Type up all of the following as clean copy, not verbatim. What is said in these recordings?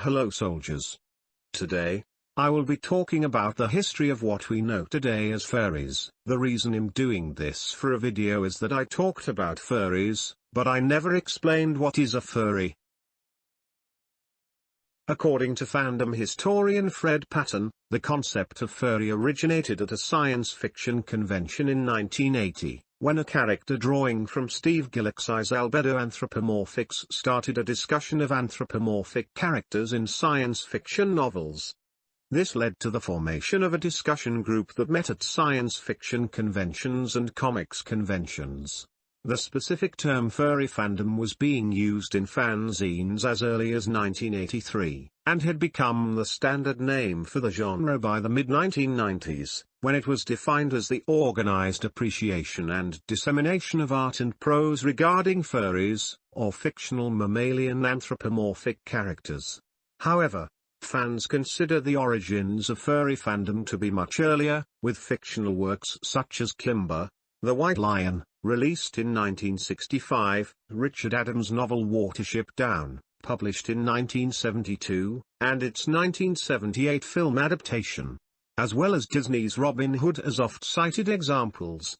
Hello soldiers. Today, I will be talking about the history of what we know today as furries. The reason I'm doing this for a video is that I talked about furries, but I never explained what is a furry. According to fandom historian Fred Patton, the concept of furry originated at a science fiction convention in 1980, when a character drawing from Steve Gillick's Albedo Anthropomorphics started a discussion of anthropomorphic characters in science fiction novels. This led to the formation of a discussion group that met at science fiction conventions and comics conventions. The specific term furry fandom was being used in fanzines as early as 1983, and had become the standard name for the genre by the mid-1990s, when it was defined as the organized appreciation and dissemination of art and prose regarding furries, or fictional mammalian anthropomorphic characters. However, fans consider the origins of furry fandom to be much earlier, with fictional works such as Kimber, the White Lion, released in 1965, Richard Adams' novel Watership Down, published in 1972, and its 1978 film adaptation, as well as Disney's Robin Hood as oft-cited examples.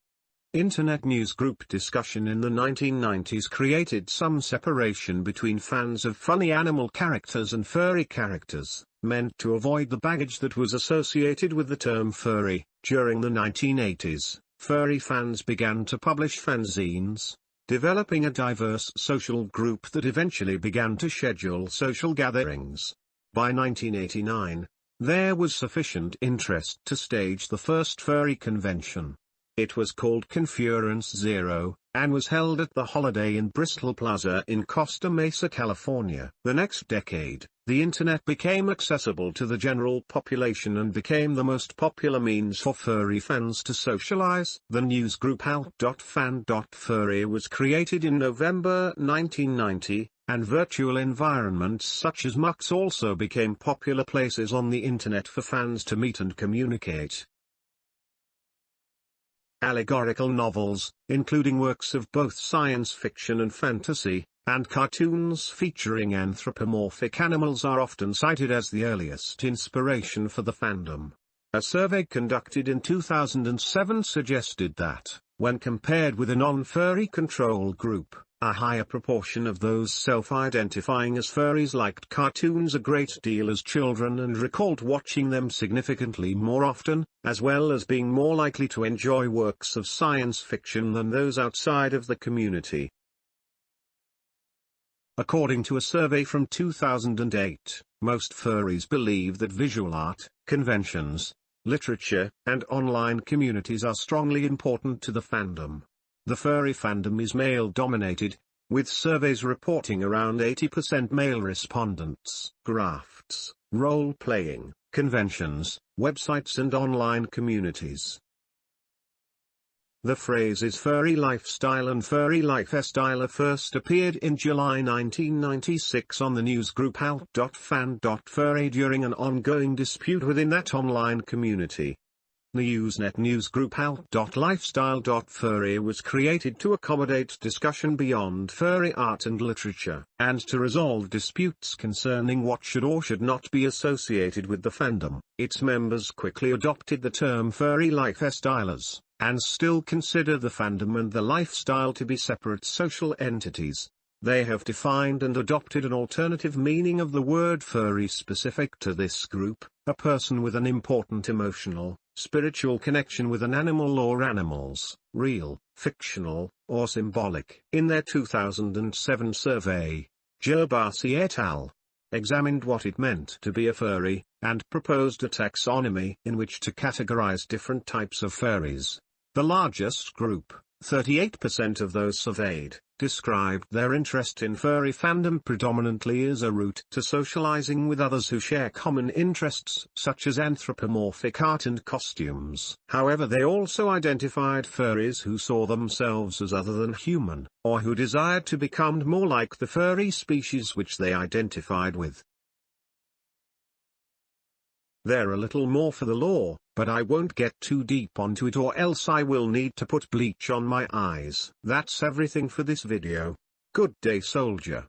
Internet newsgroup discussion in the 1990s created some separation between fans of funny animal characters and furry characters, meant to avoid the baggage that was associated with the term furry. During the 1980s, furry fans began to publish fanzines, developing a diverse social group that eventually began to schedule social gatherings. By 1989, there was sufficient interest to stage the first furry convention. It was called Conference Zero, and was held at the Holiday Inn Bristol Plaza in Costa Mesa, California. The next decade, the internet became accessible to the general population and became the most popular means for furry fans to socialize. The newsgroup alt.fan.furry was created in November 1990, and virtual environments such as MUX also became popular places on the internet for fans to meet and communicate. Allegorical novels, including works of both science fiction and fantasy, and cartoons featuring anthropomorphic animals are often cited as the earliest inspiration for the fandom. A survey conducted in 2007 suggested that, when compared with a non-furry control group, a higher proportion of those self-identifying as furries liked cartoons a great deal as children and recalled watching them significantly more often, as well as being more likely to enjoy works of science fiction than those outside of the community. According to a survey from 2008, most furries believe that visual art, conventions, literature, and online communities are strongly important to the fandom. The furry fandom is male-dominated, with surveys reporting around 80% male respondents. Crafts, role-playing, conventions, websites and online communities. The phrases furry lifestyle and furry lifestyle first appeared in July 1996 on the newsgroup alt.fan.furry during an ongoing dispute within that online community. The Usenet newsgroup alt.lifestyle.furry was created to accommodate discussion beyond furry art and literature, and to resolve disputes concerning what should or should not be associated with the fandom. Its members quickly adopted the term furry lifestylers, and still consider the fandom and the lifestyle to be separate social entities. They have defined and adopted an alternative meaning of the word furry specific to this group, a person with an important emotional, spiritual connection with an animal or animals, real, fictional, or symbolic. In their 2007 survey, Joe Barsi et al. Examined what it meant to be a furry, and proposed a taxonomy in which to categorize different types of furries. The largest group, 38% of those surveyed, described their interest in furry fandom predominantly as a route to socializing with others who share common interests such as anthropomorphic art and costumes. However, they also identified furries who saw themselves as other than human, or who desired to become more like the furry species which they identified with. They're a little more for the law, but I won't get too deep onto it or else I will need to put bleach on my eyes. That's everything for this video. Good day, soldier.